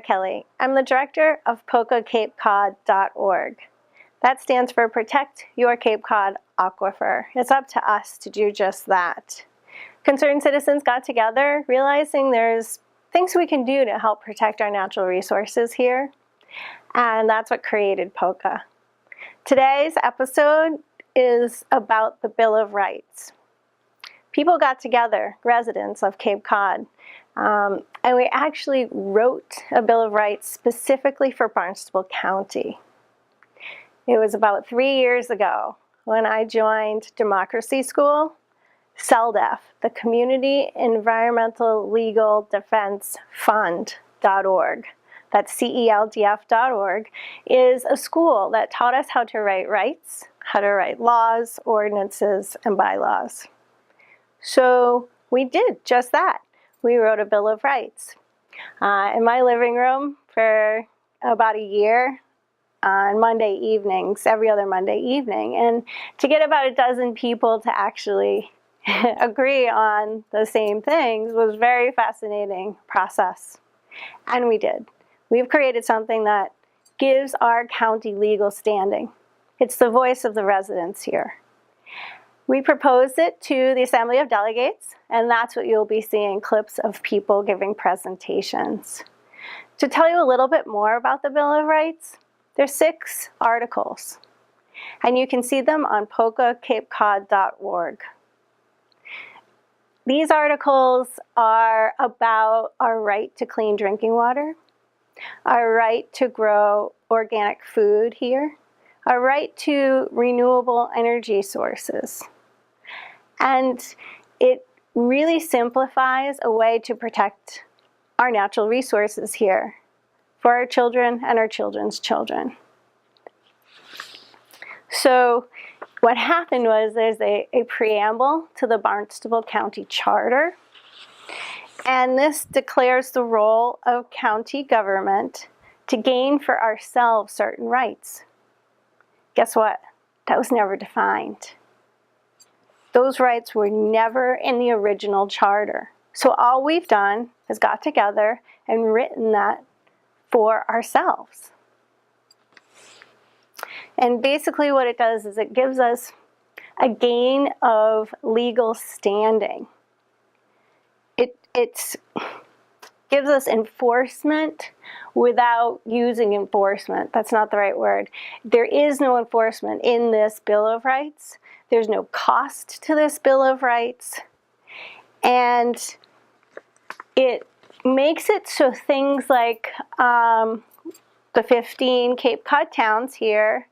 Kelley. I'm the director of POCCA That stands for Protect Your Cape Cod Aquifer. It's up to us to do just that. Concerned citizens got together, realizing there's things we can do to help protect our natural resources here, and that's what created POCCA. Today's episode is about the Bill of Rights. People got together, residents of Cape Cod, and we actually wrote a Bill of Rights specifically for Barnstable County. It was about 3 years ago when I joined Democracy School, CELDEF, the Community Environmental Legal Defense Fund.org. That's CELDF.org, is a school that taught us how to write rights, how to write laws, ordinances, and bylaws. So we did just that. We wrote a Bill of Rights in my living room for about a year on Monday evenings, every other Monday evening. And to get about a dozen people to actually agree on the same things was a very fascinating process. And we did. We've created something that gives our county legal standing. It's the voice of the residents here. We proposed it to the Assembly of Delegates, and that's what you'll be seeing, clips of people giving presentations. To tell you a little bit more about the Bill of Rights, there's 6 articles, and you can see them on POCCACapeCod.org. These articles are about our right to clean drinking water, our right to grow organic food here, our right to renewable energy sources. And it really simplifies a way to protect our natural resources here for our children and our children's children. So what happened was there's a preamble to the Barnstable County Charter, and this declares the role of county government to gain for ourselves certain rights. Guess what? That was never defined. Those rights were never in the original charter. So all we've done is got together and written that for ourselves. And basically what it does is it gives us a gain of legal standing. It gives us enforcement without using enforcement. That's not the right word. There is no enforcement in this Bill of Rights. There's no cost to this Bill of Rights. And it makes it so things like the 15 Cape Cod towns here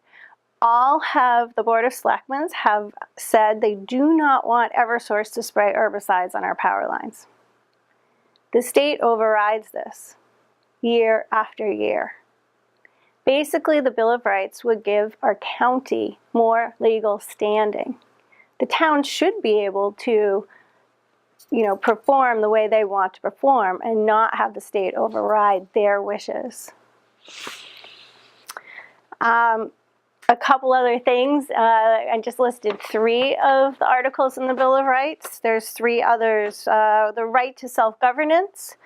all have, the Board of Selectmen have said they do not want Eversource to spray herbicides on our power lines. The state overrides this year after year. Basically, the Bill of Rights would give our county more legal standing. The town should be able to, perform the way they want to perform and not have the state override their wishes. A couple other things, I just listed 3 of the articles in the Bill of Rights. There's 3 others. The right to self-governance,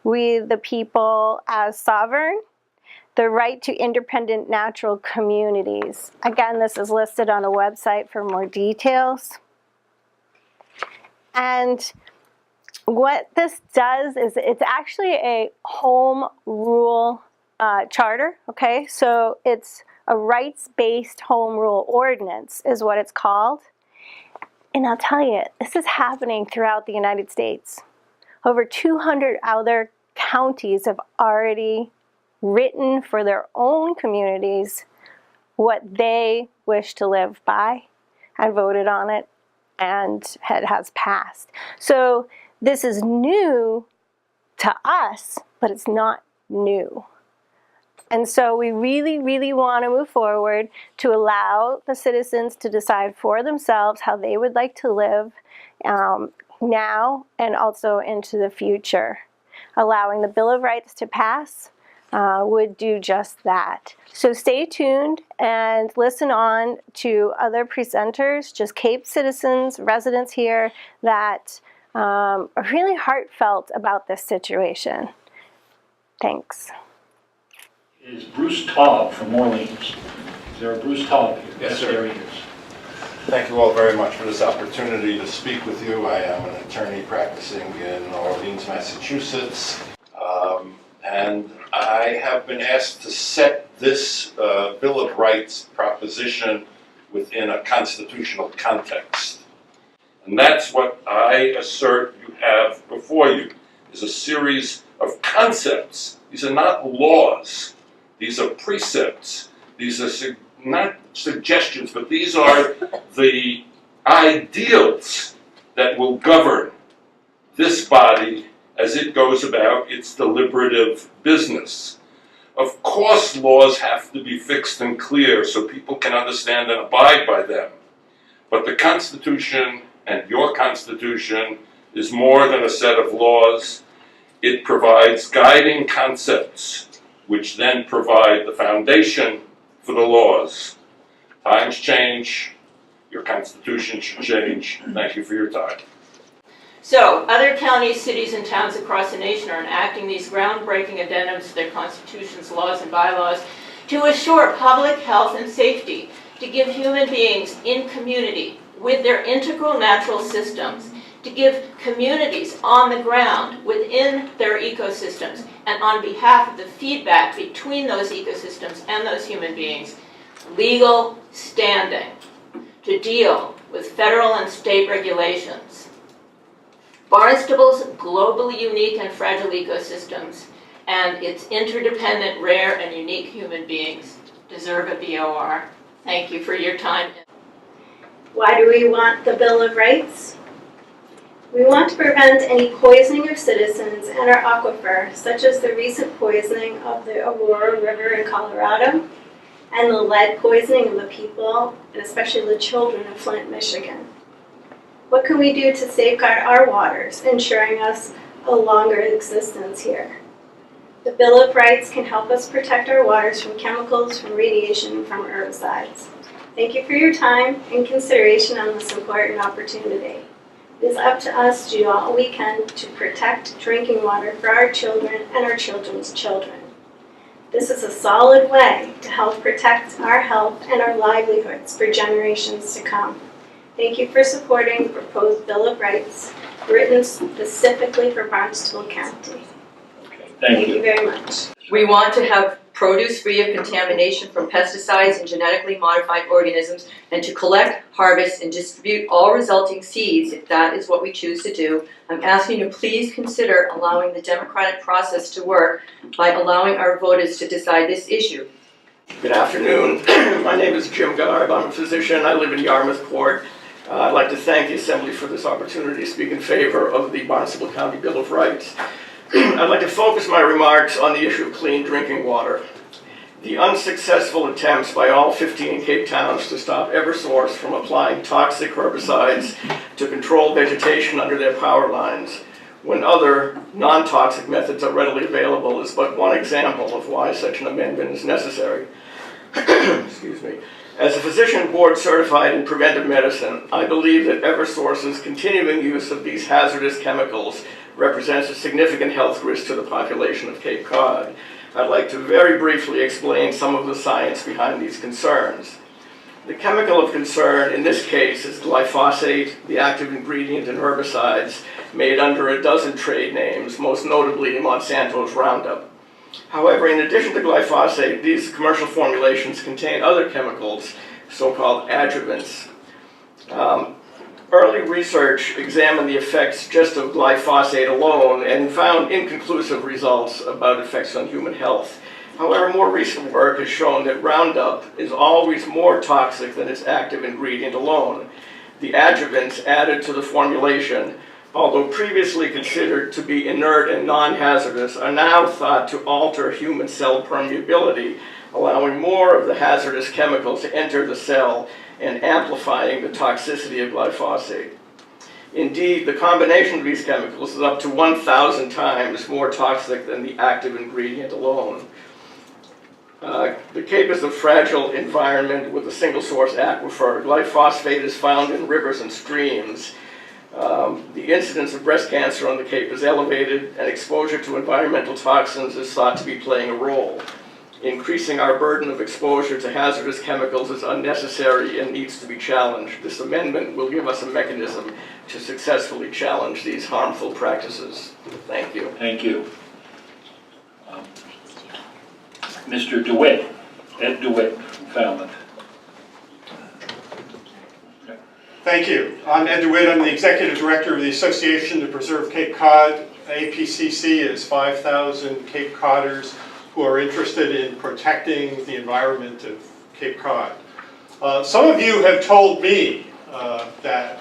we the people as sovereign, the right to independent natural communities. Again, this is listed on a website for more details. And what this does is it's actually a home rule charter, okay? So it's a rights-based home rule ordinance is what it's called. And I'll tell you, this is happening throughout the United States. Over 200 other counties have already written for their own communities what they wish to live by and voted on it, and it has passed. So this is new to us, but it's not new. And so we really, really want to move forward to allow the citizens to decide for themselves how they would like to live now and also into the future. Allowing the Bill of Rights to pass would do just that. So stay tuned and listen on to other presenters, just Cape citizens, residents here that are really heartfelt about this situation. Thanks. is Bruce Taub from Orleans. Is there a Bruce Taub here? Yes, sir. There he is. Thank you all very much for this opportunity to speak with you. I am an attorney practicing in Orleans, Massachusetts, and I have been asked to set this Bill of Rights proposition within a constitutional context. And that's what I assert you have before you, is a series of concepts. These are not laws. These are precepts. These are not suggestions, but these are the ideals that will govern this body as it goes about its deliberative business. Of course, laws have to be fixed and clear so people can understand and abide by them. But the Constitution and your Constitution is more than a set of laws. It provides guiding concepts, which then provide the foundation for the laws. Times change. Your Constitution should change. Thank you for your time. So, other counties, cities, and towns across the nation are enacting these groundbreaking addendums to their constitutions, laws, and bylaws to assure public health and safety, to give human beings in community with their integral natural systems, to give communities on the ground within their ecosystems, and on behalf of the feedback between those ecosystems and those human beings, legal standing to deal with federal and state regulations. Barnstable's globally unique and fragile ecosystems and its interdependent, rare, and unique human beings deserve a BOR. Thank you for your time. Why do we want the Bill of Rights? We want to prevent any poisoning of citizens and our aquifer, such as the recent poisoning of the Aurora River in Colorado and the lead poisoning of the people, and especially the children of Flint, Michigan. What can we do to safeguard our waters, ensuring us a longer existence here? The Bill of Rights can help us protect our waters from chemicals, from radiation, and from herbicides. Thank you for your time and consideration on this important opportunity. It is up to us to do all we can to protect drinking water for our children and our children's children. This is a solid way to help protect our health and our livelihoods for generations to come. Thank you for supporting the proposed Bill of Rights, written specifically for Barnstable County. Thank you very much. We want to have produce free of contamination from pesticides and genetically modified organisms, and to collect, harvest, and distribute all resulting seeds if that is what we choose to do. I'm asking you to please consider allowing the democratic process to work by allowing our voters to decide this issue. Good afternoon. My name is Jim Garb. I'm a physician. I live in Yarmouthport. I'd like to thank the Assembly for this opportunity to speak in favor of the Barnstable County Bill of Rights. I'd like to focus my remarks on the issue of clean drinking water. The unsuccessful attempts by all 15 Cape towns to stop Eversource from applying toxic herbicides to control vegetation under their power lines, when other non-toxic methods are readily available, is but one example of why such an amendment is necessary. Excuse me. As a physician board certified in preventive medicine, I believe that Eversource's continuing use of these hazardous chemicals represents a significant health risk to the population of Cape Cod. I'd like to very briefly explain some of the science behind these concerns. The chemical of concern in this case is glyphosate, the active ingredient in herbicides made under a dozen trade names, most notably Monsanto's Roundup. However, in addition to glyphosate, these commercial formulations contain other chemicals, so-called adjuvants. Early research examined the effects just of glyphosate alone and found inconclusive results about effects on human health. However, more recent work has shown that Roundup is always more toxic than its active ingredient alone. The adjuvants added to the formulation, although previously considered to be inert and non-hazardous, are now thought to alter human cell permeability, allowing more of the hazardous chemicals to enter the cell and amplifying the toxicity of glyphosate. Indeed, the combination of these chemicals is up to 1,000 times more toxic than the active ingredient alone. The Cape is a fragile environment with a single-source aquifer. Glyphosate is found in rivers and streams. The incidence of breast cancer on the Cape is elevated, and exposure to environmental toxins is thought to be playing a role. Increasing our burden of exposure to hazardous chemicals is unnecessary and needs to be challenged. This amendment will give us a mechanism to successfully challenge these harmful practices. Thank you. Thank you. Mr. DeWitt, Ed DeWitt from Falmouth. Thank you. I'm Ed DeWitt. I'm the Executive Director of the Association to Preserve Cape Cod. APCC is 5,000 Cape Codders who are interested in protecting the environment of Cape Cod. Some of you have told me that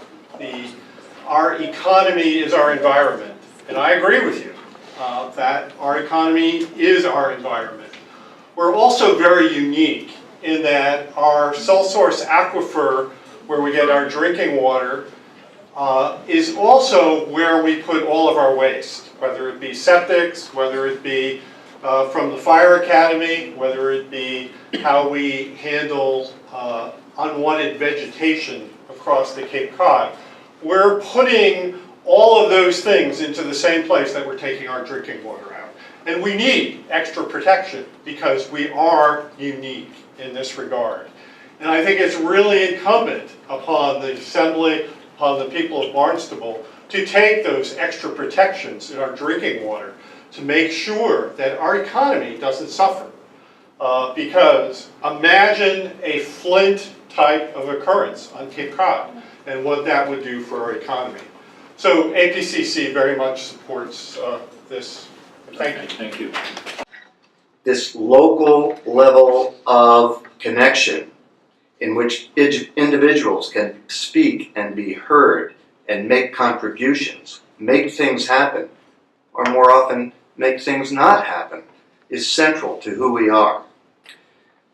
our economy is our environment, and I agree with you that our economy is our environment. We're also very unique in that our sole source aquifer, where we get our drinking water, is also where we put all of our waste, whether it be septics, whether it be from the fire academy, whether it be how we handle unwanted vegetation across the Cape Cod. We're putting all of those things into the same place that we're taking our drinking water out. And we need extra protection because we are unique in this regard. And I think it's really incumbent upon the Assembly, upon the people of Barnstable, to take those extra protections in our drinking water to make sure that our economy doesn't suffer. Because imagine a Flint type of occurrence on Cape Cod and what that would do for our economy. So APCC very much supports this. Thank you. Thank you. This local level of connection in which individuals can speak and be heard and make contributions, make things happen, or more often make things not happen, is central to who we are.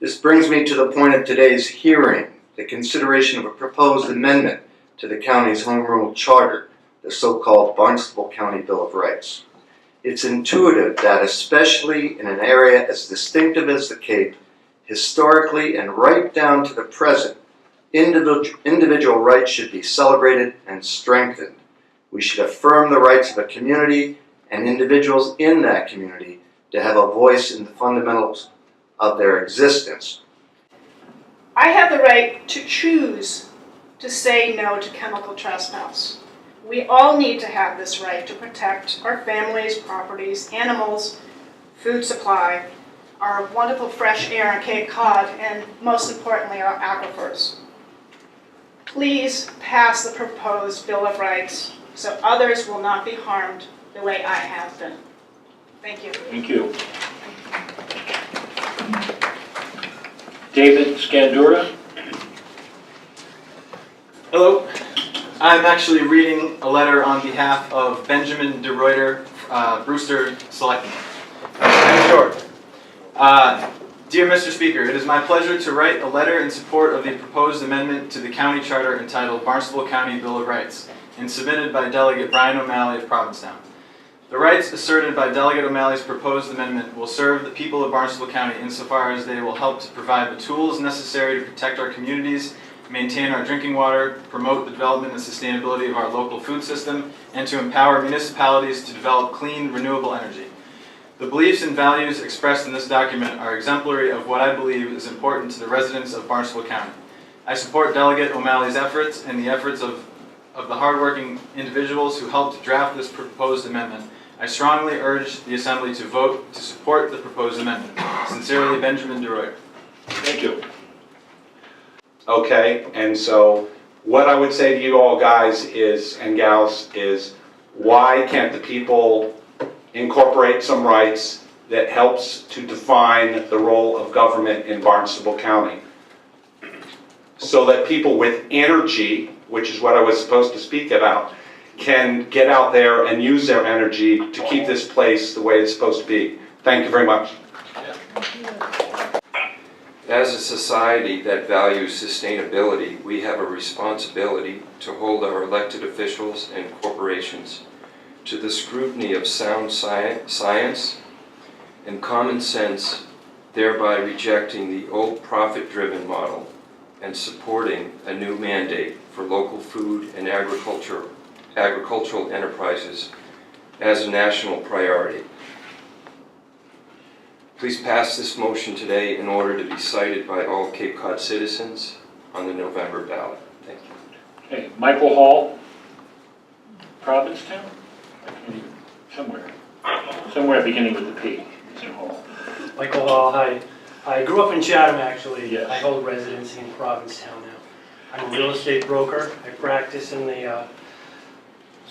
This brings me to the point of today's hearing, the consideration of a proposed amendment to the county's Home Rule Charter, the so-called Barnstable County Bill of Rights. It's intuitive that, especially in an area as distinctive as the Cape, historically and right down to the present, individual rights should be celebrated and strengthened. We should affirm the rights of a community and individuals in that community to have a voice in the fundamentals of their existence. I have the right to choose to say no to chemical trespass. We all need to have this right to protect our families, properties, animals, food supply, our wonderful fresh air on Cape Cod, and most importantly, our aquifers. Please pass the proposed Bill of Rights so others will not be harmed the way I have been. Thank you. Thank you. David Scandurra. Hello. I'm actually reading a letter on behalf of Benjamin DeReuter, Brewster Selectman. I'm short. Dear Mr. Speaker, it is my pleasure to write a letter in support of the proposed amendment to the county charter entitled Barnstable County Bill of Rights and submitted by Delegate Brian O'Malley of Provincetown. The rights asserted by Delegate O'Malley's proposed amendment will serve the people of Barnstable County insofar as they will help to provide the tools necessary to protect our communities, maintain our drinking water, promote the development and sustainability of our local food system, and to empower municipalities to develop clean, renewable energy. The beliefs and values expressed in this document are exemplary of what I believe is important to the residents of Barnstable County. I support Delegate O'Malley's efforts and the efforts of the hardworking individuals who helped draft this proposed amendment. I strongly urge the Assembly to vote to support the proposed amendment. Sincerely, Benjamin DeReuter. Thank you. Okay, and so what I would say to you all guys is, and gals, is why can't the people incorporate some rights that helps to define the role of government in Barnstable County so that people with energy, which is what I was supposed to speak about, can get out there and use their energy to keep this place the way it's supposed to be. Thank you very much. As a society that values sustainability, we have a responsibility to hold our elected officials and corporations to the scrutiny of sound science and common sense, thereby rejecting the old profit-driven model and supporting a new mandate for local food and agricultural enterprises as a national priority. Please pass this motion today in order to be cited by all Cape Cod citizens on the November ballot. Thank you. Okay, Michael Hall, Provincetown? Somewhere beginning with the P. It's in Hall. Michael Hall, hi. I grew up in Chatham, actually. Yes. I hold residency in Provincetown now. I'm a real estate broker. I practice in the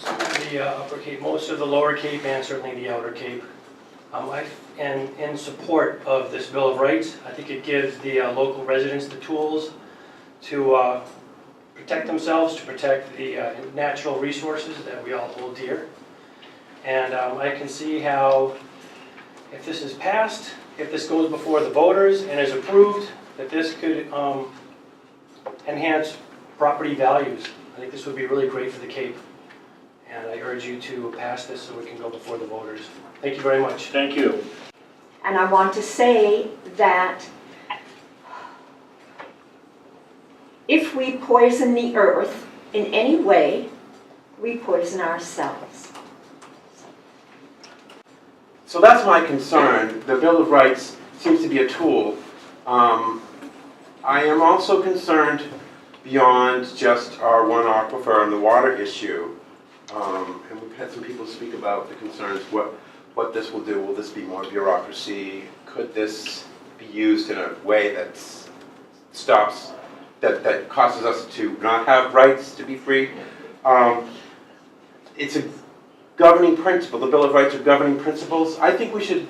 Upper Cape, most of the Lower Cape, and certainly the Outer Cape. And in support of this Bill of Rights, I think it gives the local residents the tools to protect themselves, to protect the natural resources that we all hold dear. And I can see how, if this is passed, if this goes before the voters and is approved, that this could enhance property values. I think this would be really great for the Cape. And I urge you to pass this so we can go before the voters. Thank you very much. Thank you. And I want to say that if we poison the earth in any way, we poison ourselves. So that's my concern. The Bill of Rights seems to be a tool. I am also concerned beyond just our one aquifer and the water issue. And we've had some people speak about the concerns, what this will do. Will this be more bureaucracy? Could this be used in a way that stops, that causes us to not have rights to be free? It's a governing principle. The Bill of Rights are governing principles. I think we should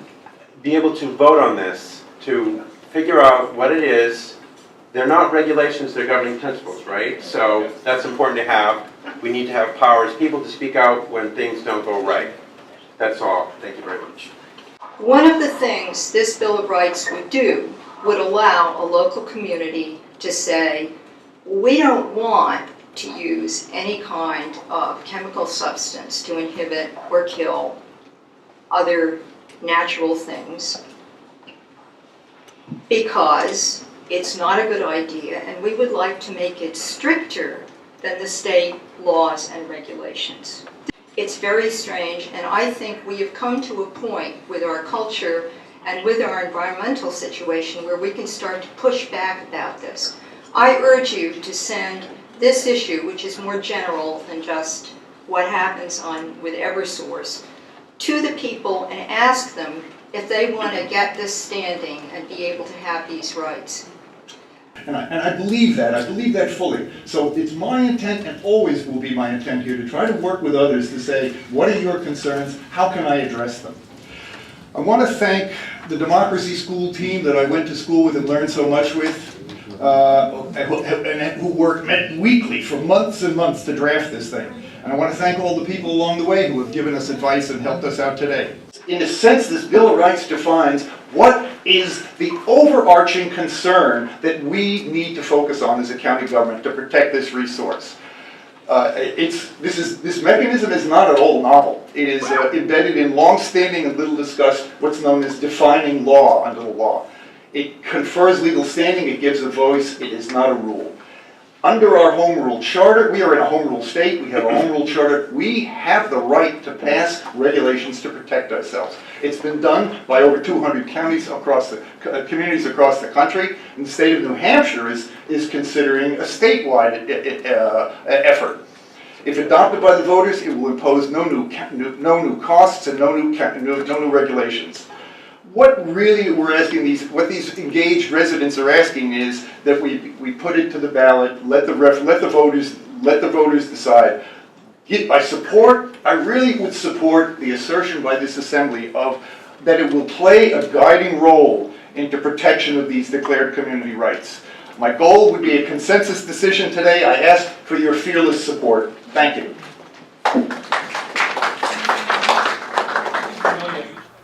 be able to vote on this, to figure out what it is. They're not regulations, they're governing principles, right? So that's important to have. We need to have power as people to speak out when things don't go right. That's all. Thank you very much. One of the things this Bill of Rights would do would allow a local community to say, we don't want to use any kind of chemical substance to inhibit or kill other natural things because it's not a good idea, and we would like to make it stricter than the state laws and regulations. It's very strange, and I think we have come to a point with our culture and with our environmental situation where we can start to push back about this. I urge you to send this issue, which is more general than just what happens with Eversource, to the people and ask them if they want to get this standing and be able to have these rights. And I believe that fully. So it's my intent, and always will be my intent here, to try to work with others to say, what are your concerns? How can I address them? I want to thank the Democracy School team that I went to school with and learned so much with, and who met weekly for months and months to draft this thing. And I want to thank all the people along the way who have given us advice and helped us out today. In a sense, this Bill of Rights defines what is the overarching concern that we need to focus on as a county government to protect this resource. This mechanism is not at all novel. It is embedded in long-standing and little discussed what's known as defining law under the law. It confers legal standing, it gives a voice, it is not a rule. Under our home rule charter, we are in a home rule state, we have a home rule charter, we have the right to pass regulations to protect ourselves. It's been done by over 200 counties across the communities across the country, and the state of New Hampshire is considering a statewide effort. If adopted by the voters, it will impose no new costs and no new regulations. What really we're asking what these engaged residents are asking is that we put it to the ballot, let the voters decide. I really would support the assertion by this assembly that it will play a guiding role into protection of these declared community rights. My goal would be a consensus decision today. I ask for your fearless support. Thank you.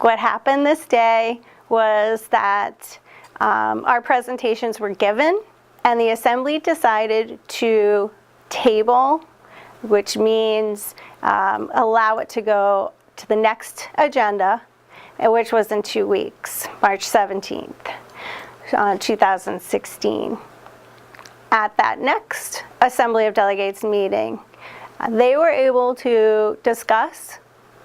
What happened this day was that our presentations were given, and the assembly decided to table, which means allow it to go to the next agenda, which was in 2 weeks, March 17th, 2016. At that next Assembly of Delegates meeting, they were able to discuss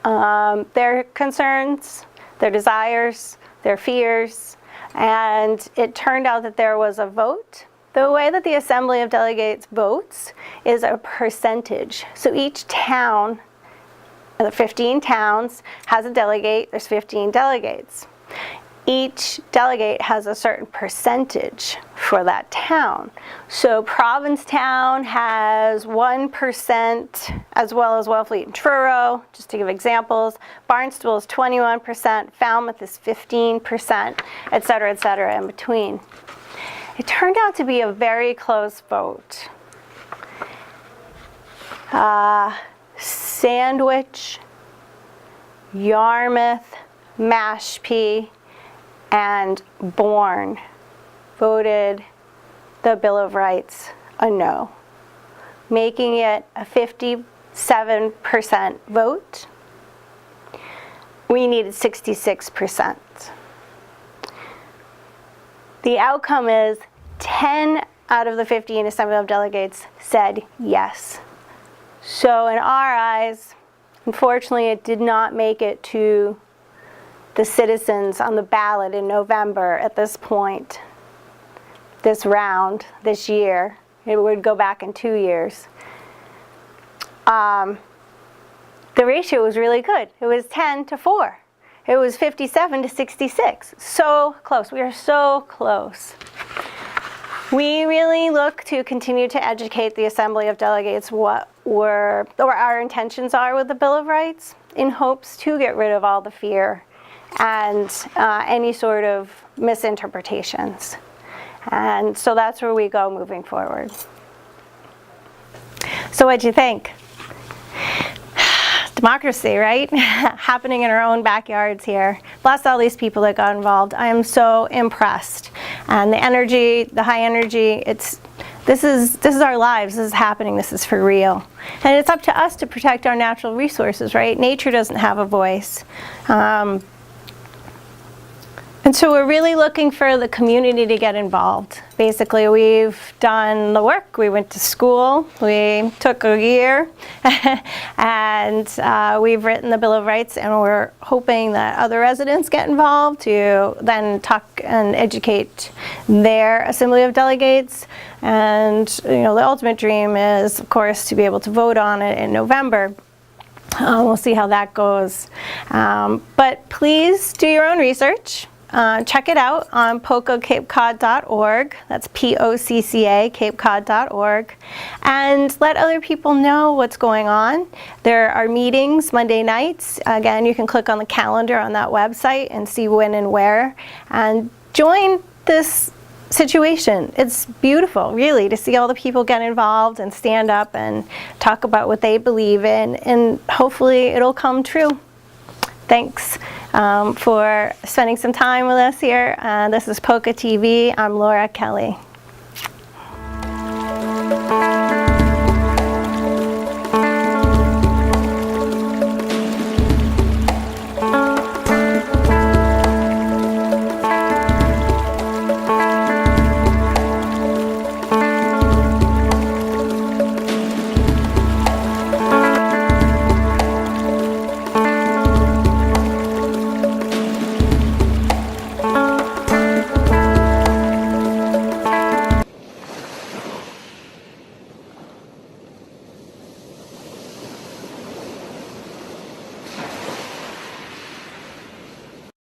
their concerns, their desires, their fears, and it turned out that there was a vote. The way that the Assembly of Delegates votes is a percentage. So each town, the 15 towns, has a delegate. There's 15 delegates. Each delegate has a certain percentage for that town. So Provincetown has 1%, as well as Wellfleet and Truro, just to give examples. Barnstable is 21%, Falmouth is 15%, et cetera, in between. It turned out to be a very close vote. Sandwich, Yarmouth, Mashpee, and Bourne voted the Bill of Rights a no, making it a 57% vote. We needed 66%. The outcome is 10 out of the 15 Assembly of Delegates said yes. So in our eyes, unfortunately, it did not make it to the citizens on the ballot in November at this point, this round, this year. It would go back in 2 years. The ratio was really good. It was 10-4. It was 57-66. So close. We are so close. We really look to continue to educate the Assembly of Delegates what our intentions are with the Bill of Rights, in hopes to get rid of all the fear and any sort of misinterpretations. And so that's where we go moving forward. So what'd you think? Democracy, right? Happening in our own backyards here. Bless all these people that got involved. I am so impressed. And the energy, the high energy, this is our lives. This is happening. This is for real. And it's up to us to protect our natural resources, right? Nature doesn't have a voice. And so we're really looking for the community to get involved. Basically, we've done the work. We went to school. We took a year. And we've written the Bill of Rights, and we're hoping that other residents get involved to then talk and educate their Assembly of Delegates. And the ultimate dream is, of course, to be able to vote on it in November. We'll see how that goes. But please do your own research. Check it out on POCCA-CapeCod.org. That's POCCA, CapeCod.org. And let other people know what's going on. There are meetings Monday nights. Again, you can click on the calendar on that website and see when and where. And join this situation. It's beautiful, really, to see all the people get involved and stand up and talk about what they believe in. And hopefully it'll come true. Thanks for spending some time with us here. This is POCCA TV. I'm Laura Kelley.